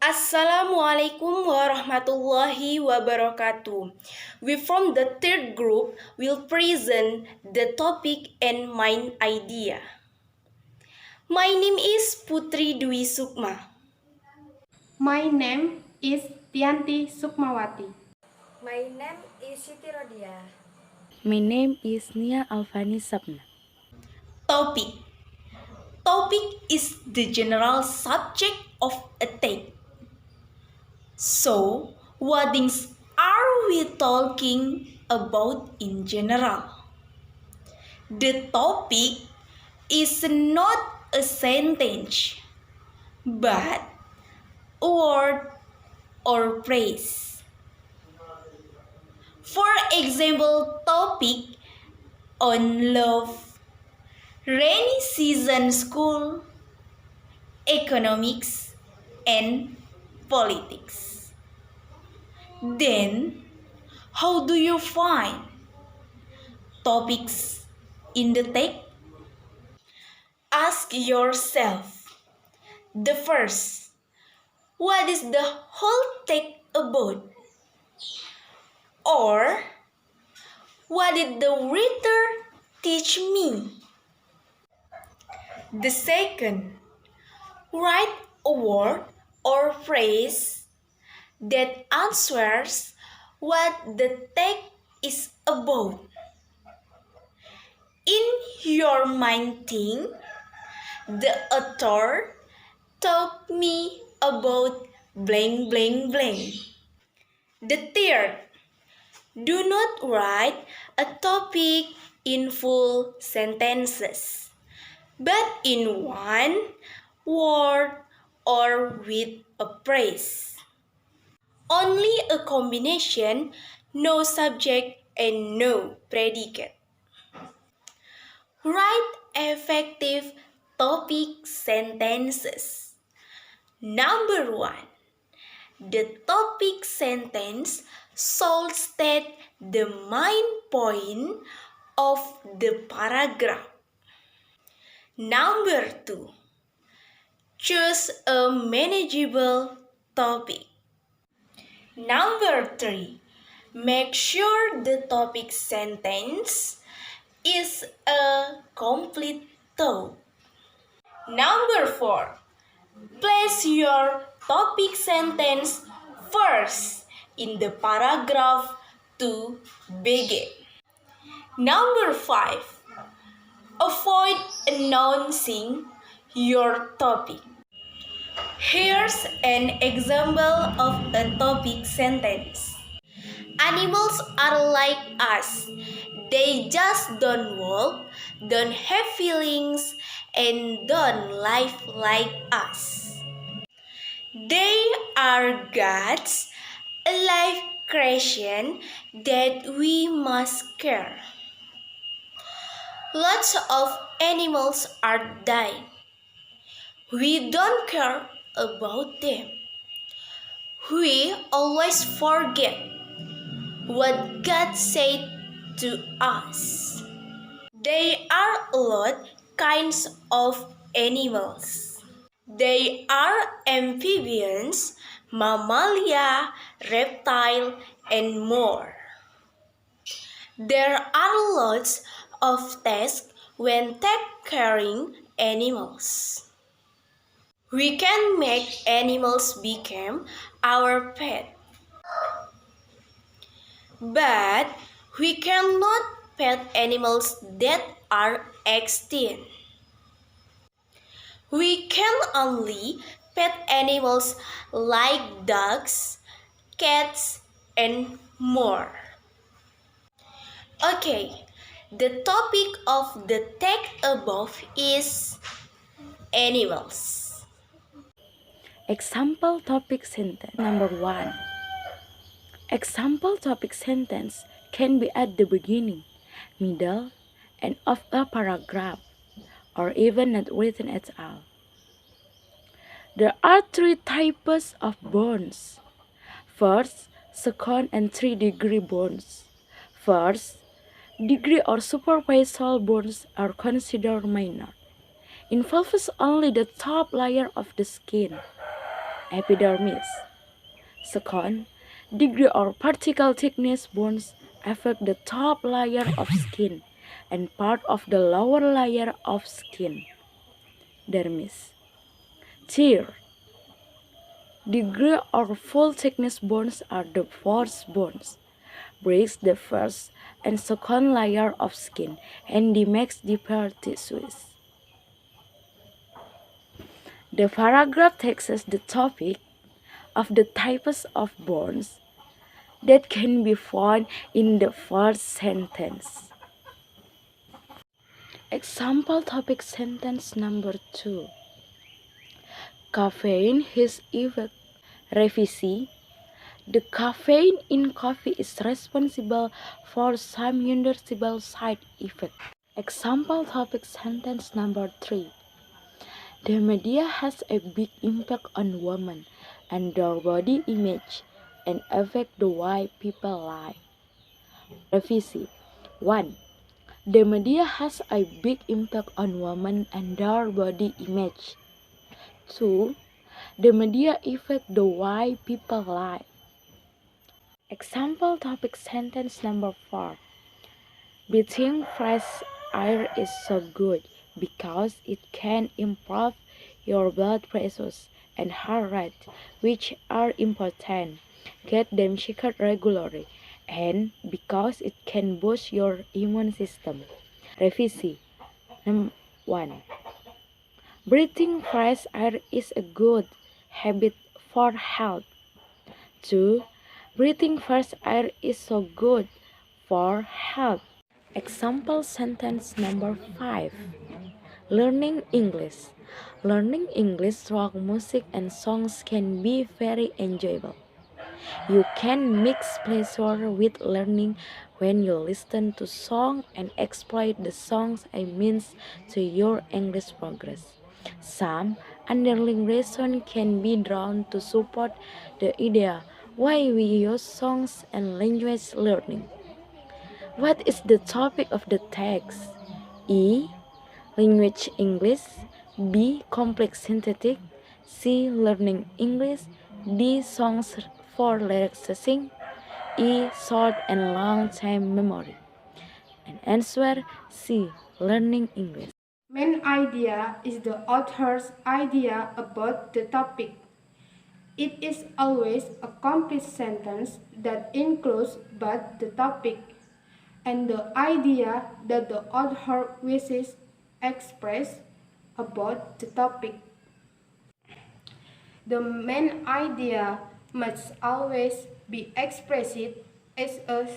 Assalamualaikum warahmatullahi wabarakatuh. We from the third group will present the topic and main idea. My name is Putri Dwi Sukma. My name is Tianti Sukmawati. My name is Siti Rodia. My name is Nia Alfani Sabna. Topic. Topic is the general subject of a take. So, what things are we talking about in general? The topic is not a sentence, but a word or phrase. For example, topic on love, rainy season school, economics, and politics. Then, how do you find topics in the text? Ask yourself. The first, what is the whole text about? Or, what did the reader teach me? The second, write a word or phrase that answers what the text is about. In your mind, think, the author taught me about blank blank blank. The third, do not write a topic in full sentences, but in one word or with a phrase. Only a combination, no subject and no predicate. Write effective topic sentences. Number 1. The topic sentence should state the main point of the paragraph. Number 2. Choose a manageable topic. Number 3. Make sure the topic sentence is a complete thought. Number 4. Place your topic sentence first in the paragraph to begin. Number 5. Avoid announcing your topic. Here's an example of a topic sentence. Animals are like us. They just don't walk, don't have feelings, and don't live like us. They are God's alive creation that we must care. Lots of animals are dying. We don't care about them. We always forget what God said to us. There are a lot kinds of animals. They are amphibians, mammalia, reptile, and more. There are lots of tasks when caring animals. We can make animals become our pet. But we cannot pet animals that are extinct. We can only pet animals like dogs, cats, and more. Okay, the topic of the text above is animals. Example topic sentence. Number 1. Example topic sentence can be at the beginning, middle, and of a paragraph, or even not written at all. There are 3 types of burns. First, second, and 3rd-degree burns. First degree or superficial burns are considered minor. Involves only the top layer of the skin. epidermis. Second, degree or particle thickness bones affect the top layer of skin and part of the lower layer of skin, dermis. Third, degree or full thickness bones are the force bones, breaks the first and second layer of skin and makes deeper tissues. The paragraph takes us the topic of the types of bones that can be found in the first sentence. Example topic sentence number 2. Caffeine has effect. Revisi. The caffeine in coffee is responsible for some undesirable side effects. Example topic sentence number 3. The media has a big impact on women and their body image and affect the way people lie. Revisi. 1. The media has a big impact on women and their body image. 2. The media affect the way people lie. Example topic sentence number 4. Breathing fresh air is so good because it can improve your blood pressures and heart rate, which are important. Get them checked regularly, and because it can boost your immune system. Revisi. 1. Breathing fresh air is a good habit for health. 2. Breathing fresh air is so good for health. Example sentence number 5. Learning English. Learning English through music and songs can be very enjoyable. You can mix pleasure with learning when you listen to songs and exploit the songs as means to your English progress. Some underlying reason can be drawn to support the idea why we use songs and language learning. What is the topic of the text? E. Language English. B. Complex synthetic. C. Learning English. D. Songs for relaxing. E. Short and long time memory. And answer C. Learning English. Main idea is the author's idea about the topic. It is always a complete sentence that includes both the topic and the idea that the author wishes express about the topic. The main idea must always be expressed as a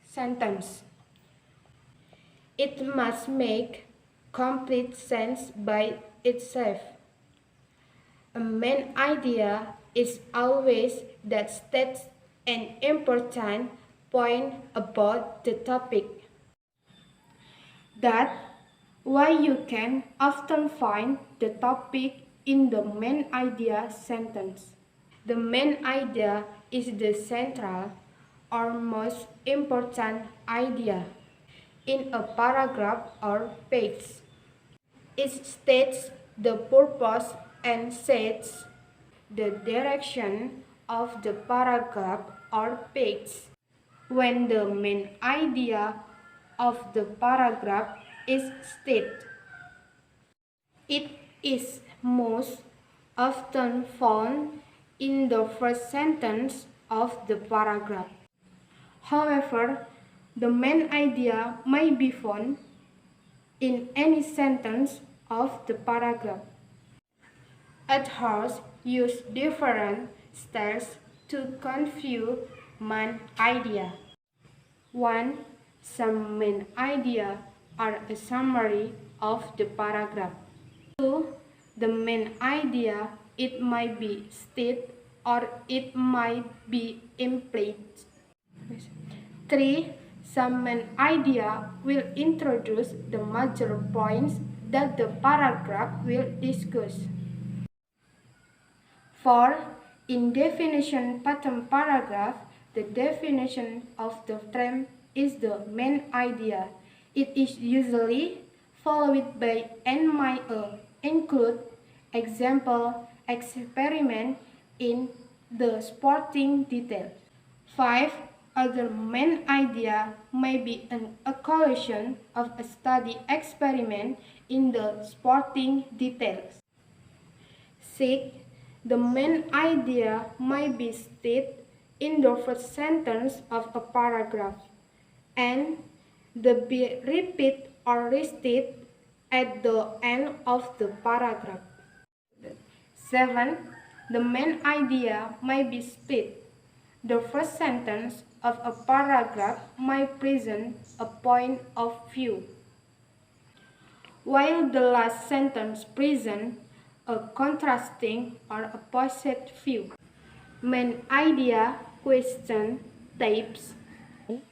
sentence. It must make complete sense by itself. A main idea is always that states an important point about the topic. That's why you can often find the topic in the main idea sentence. The main idea is the central or most important idea in a paragraph or page. It states the purpose and sets the direction of the paragraph or page. When the main idea of the paragraph is stated, it is most often found in the first sentence of the paragraph. However, the main idea may be found in any sentence of the paragraph. Authors use different styles to convey main idea. 1. Some main idea are a summary of the paragraph. 2. The main idea, it might be stated or it might be implied. 3. Some main idea will introduce the major points that the paragraph will discuss. 4. In definition pattern paragraph, the definition of the term is the main idea. It is usually followed by and might include example, experiment, in the sporting details. 5. Other main idea may be a collection of a study experiment in the sporting details. 6. The main idea might be stated in the first sentence of a paragraph and be repeated or restated at the end of the paragraph. 7. The main idea might be stated. The first sentence of a paragraph might present a point of view, while the last sentence presents a contrasting or opposite view. Main idea question types.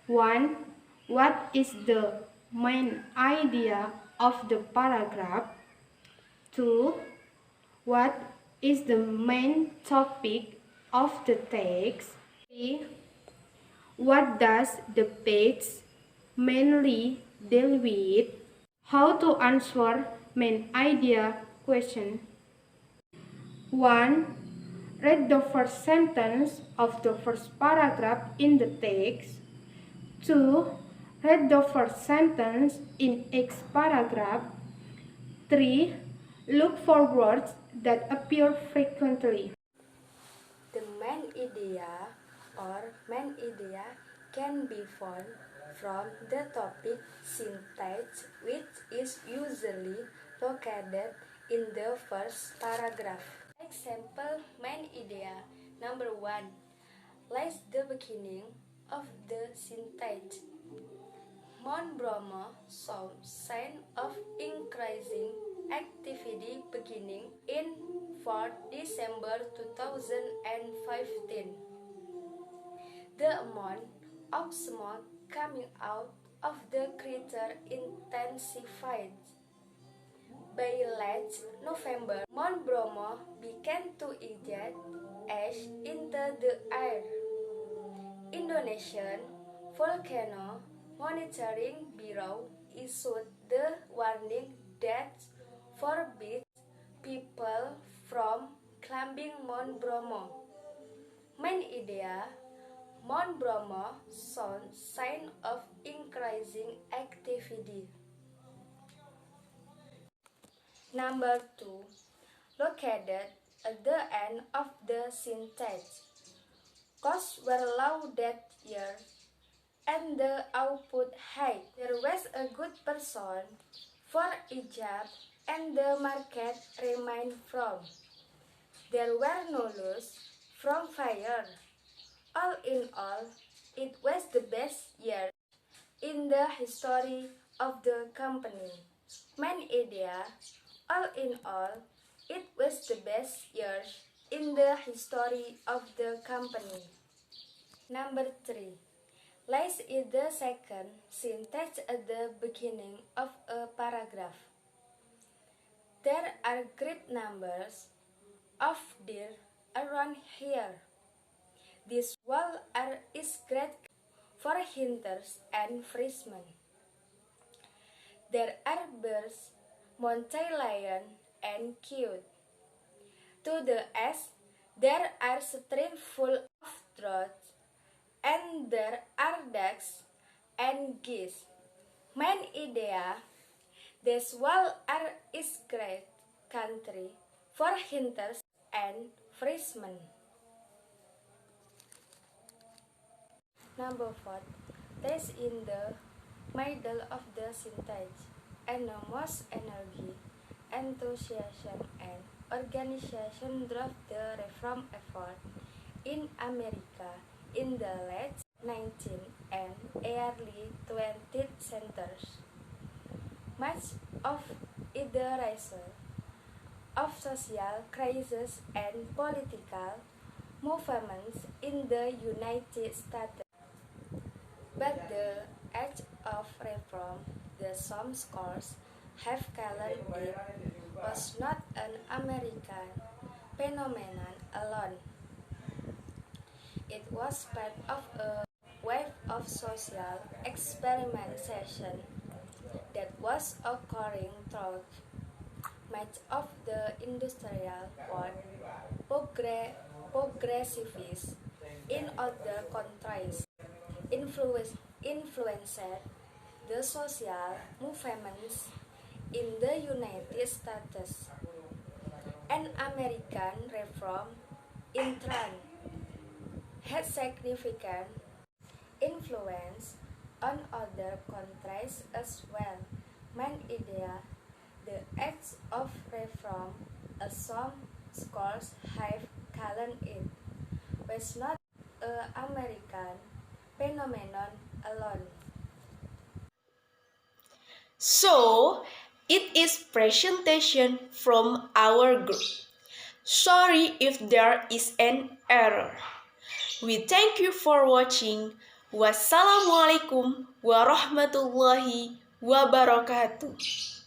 1. What is the main idea of the paragraph? 2. What is the main topic of the text? 3. What does the page mainly deal with? How to answer main idea question. 1. Read the first sentence of the first paragraph in the text. 2. Read the first sentence in each paragraph. 3. Look for words that appear frequently. The main idea or main idea can be found from the topic syntax, which is usually located in the first paragraph. Example main idea number 1 lies the beginning of the syntax. Mount Bromo shows signs of increasing activity beginning in 4 December 2015. The amount of smoke coming out of the crater intensified. By late November, Mount Bromo began to eject ash into the air. Indonesian Volcano Monitoring Bureau issued the warning that forbids people from climbing Mount Bromo. Main idea: Mount Bromo shows signs of increasing activity. Number 2. Located at the end of the syntax. Costs were low that year and the output high. There was a good person for a job and the market remained firm. There were no loss from fire. All in all, it was the best year in the history of the company. Main idea: all in all, it was the best year in the history of the company. Number 3. Lies in the second syntax at the beginning of a paragraph. There are great numbers of deer around here. This wall is great for hunters and fishermen. There are bears, mountain lion, and coyote. To the east, there are streams full of trout, and there are ducks and geese. Main idea: this wall is great country for hunters and fishermen. Number 4. Lies in the middle of the syntax. Enormous energy, enthusiasm, and organization drove the reform effort in America in the late 19th and early 20th centuries. Much of it the result of social crisis and political movements in the United States. But the age of reform, the some scholars have called it, was not an American phenomenon alone. It was part of a wave of social experimentation that was occurring throughout much of the industrial world, progressivists in other countries influenced the social movements in the United States. And American reform in trend had significant influence on other countries as well. Main idea, the acts of reform, as some scholars have called it, was not an American phenomenon alone. So, it is presentation from our group. Sorry if there is an error. We thank you for watching. Wassalamualaikum warahmatullahi wabarakatuh.